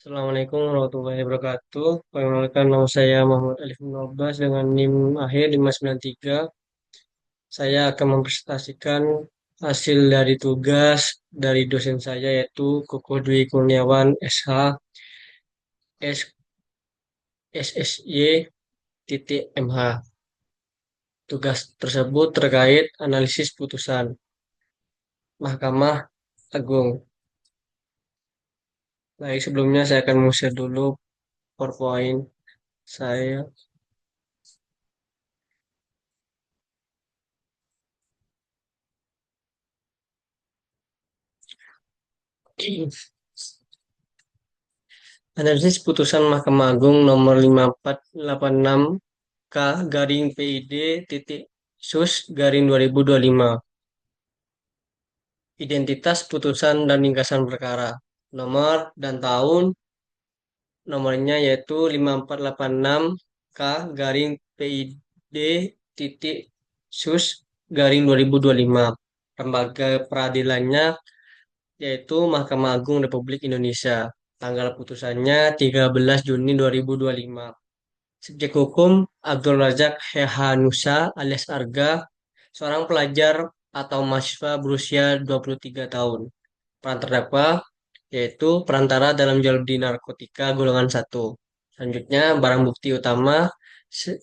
Assalamualaikum warahmatullahi wabarakatuh. Perkenalkan nama saya Muhammad Alif bin Abbas dengan NIM akhir 593. Saya akan mempresentasikan hasil dari tugas dari dosen saya yaitu Koko Dwi Kurniawan SH SSY titik MH. Tugas tersebut terkait analisis putusan Mahkamah Agung. Baik, sebelumnya saya akan share dulu PowerPoint saya. Analisis putusan Mahkamah Agung nomor 5486 K garing PID titik sus garing 2025. Identitas putusan dan ringkasan perkara. Nomor dan tahun nomornya yaitu 5486 K garing PID titik sus garing 2025. Lembaga peradilannya yaitu Mahkamah Agung Republik Indonesia. Tanggal putusannya 13 Juni 2025. Subjek hukum Abdul Razak Hehanusa alias Arga, seorang pelajar atau mahasiswa berusia 23 tahun. Peran terdakwa yaitu perantara dalam jual beli narkotika golongan satu. Selanjutnya barang bukti utama se-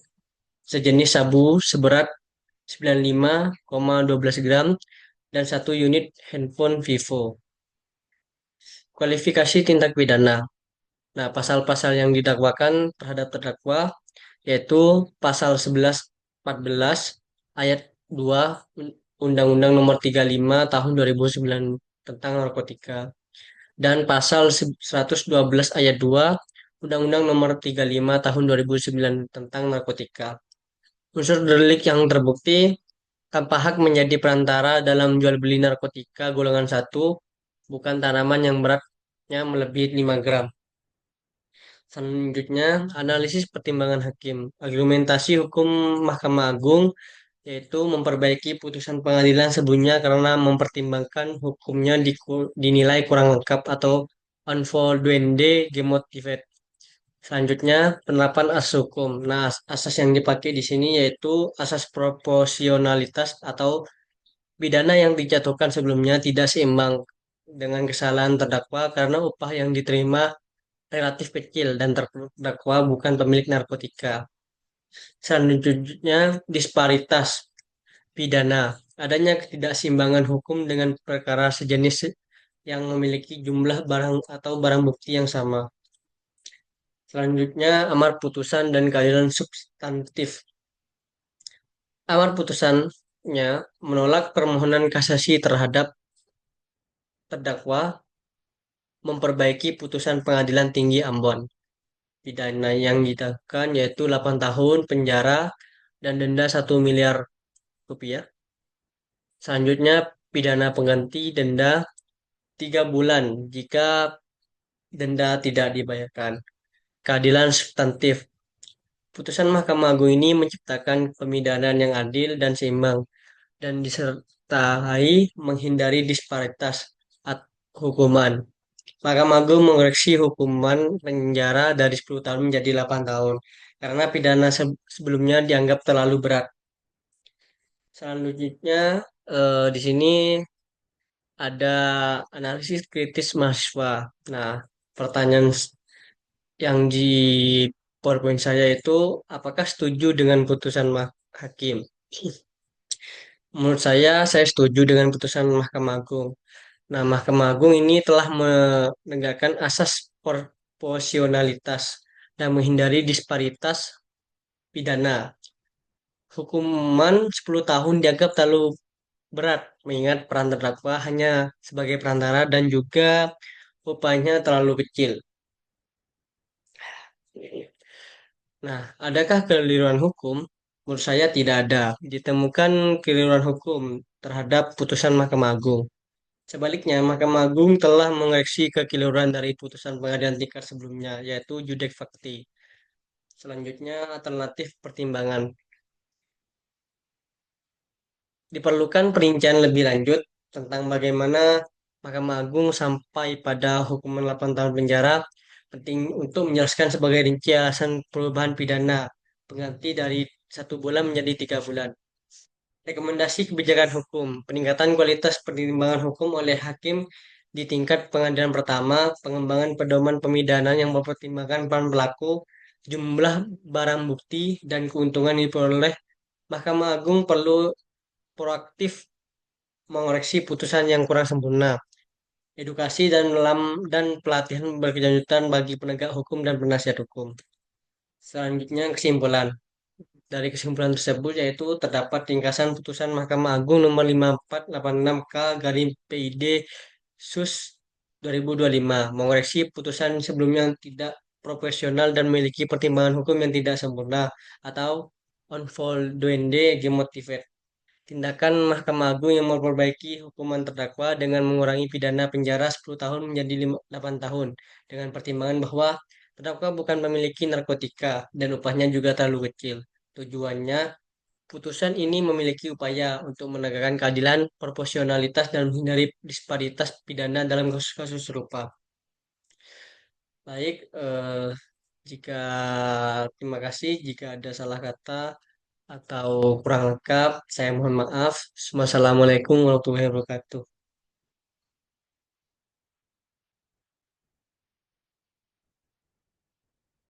sejenis sabu seberat 95,12 gram dan satu unit handphone Vivo. Kualifikasi tindak pidana. Nah, pasal-pasal yang didakwakan terhadap terdakwa yaitu pasal 1114 ayat 2 Undang-Undang Nomor 35 Tahun 2009 tentang narkotika dan pasal 112 ayat 2 Undang-Undang Nomor 35 Tahun 2009 tentang narkotika. Unsur delik yang terbukti tanpa hak menjadi perantara dalam jual beli narkotika golongan satu, bukan tanaman yang beratnya melebihi 5 gram. Selanjutnya, analisis pertimbangan hakim. Argumentasi hukum Mahkamah Agung yaitu memperbaiki putusan pengadilan sebelumnya karena mempertimbangkan hukumnya dinilai kurang lengkap atau unfounded demotivate. Selanjutnya, penerapan asas hukum. Nah, asas yang dipakai di sini yaitu asas proporsionalitas atau pidana yang dijatuhkan sebelumnya tidak seimbang dengan kesalahan terdakwa karena upah yang diterima relatif kecil dan terdakwa bukan pemilik narkotika. Selanjutnya, disparitas pidana. Adanya ketidakseimbangan hukum dengan perkara sejenis yang memiliki jumlah barang atau barang bukti yang sama. Selanjutnya, amar putusan dan keadilan substantif. Amar putusannya menolak permohonan kasasi terhadap terdakwa memperbaiki putusan Pengadilan Tinggi Ambon. Pidana yang didakwakan yaitu 8 tahun penjara dan denda 1 miliar rupiah. Selanjutnya, pidana pengganti denda 3 bulan jika denda tidak dibayarkan. Keadilan substantif. Putusan Mahkamah Agung ini menciptakan pemidanaan yang adil dan seimbang dan disertai menghindari disparitas hukuman. Mahkamah Agung mengoreksi hukuman penjara dari 10 tahun menjadi 8 tahun karena pidana sebelumnya dianggap terlalu berat. Selanjutnya di sini ada analisis kritis mahasiswa. Nah, pertanyaan yang di PowerPoint saya itu, apakah setuju dengan putusan hakim? Menurut saya setuju dengan putusan Mahkamah Agung. Nah, Mahkamah Agung ini telah menegakkan asas proporsionalitas dan menghindari disparitas pidana. Hukuman 10 tahun dianggap terlalu berat, mengingat peran terdakwa hanya sebagai perantara dan juga upahnya terlalu kecil. Nah, adakah keliruan hukum? Menurut saya tidak ada. Ditemukan keliruan hukum terhadap putusan Mahkamah Agung. Sebaliknya, Mahkamah Agung telah mengoreksi kekeliruan dari putusan pengadilan tingkat sebelumnya, yaitu judek fakti. Selanjutnya, alternatif pertimbangan. Diperlukan perincian lebih lanjut tentang bagaimana Mahkamah Agung sampai pada hukuman 8 tahun penjara penting untuk menjelaskan sebagai rinci alasan perubahan pidana pengganti dari 1 bulan menjadi 3 bulan. Rekomendasi kebijakan hukum, peningkatan kualitas pertimbangan hukum oleh hakim di tingkat pengadilan pertama, pengembangan pedoman pemidanaan yang mempertimbangkan peran pelaku, jumlah barang bukti, dan keuntungan yang diperoleh. Mahkamah Agung perlu proaktif mengoreksi putusan yang kurang sempurna, edukasi dan pelatihan berkelanjutan bagi penegak hukum dan penasihat hukum. Selanjutnya kesimpulan. Dari kesimpulan tersebut yaitu terdapat ringkasan putusan Mahkamah Agung nomor 5486 K garing PID Sus 2025 mengoreksi putusan sebelumnya yang tidak profesional dan memiliki pertimbangan hukum yang tidak sempurna atau unfounded motivate. Tindakan Mahkamah Agung yang memperbaiki hukuman terdakwa dengan mengurangi pidana penjara 10 tahun menjadi 8 tahun dengan pertimbangan bahwa terdakwa bukan memiliki narkotika dan upahnya juga terlalu kecil. Tujuannya, putusan ini memiliki upaya untuk menegakkan keadilan, proporsionalitas, dan menghindari disparitas pidana dalam kasus-kasus serupa. Baik, jika terima kasih jika ada salah kata atau kurang lengkap, saya mohon maaf. Wassalamualaikum warahmatullahi wabarakatuh.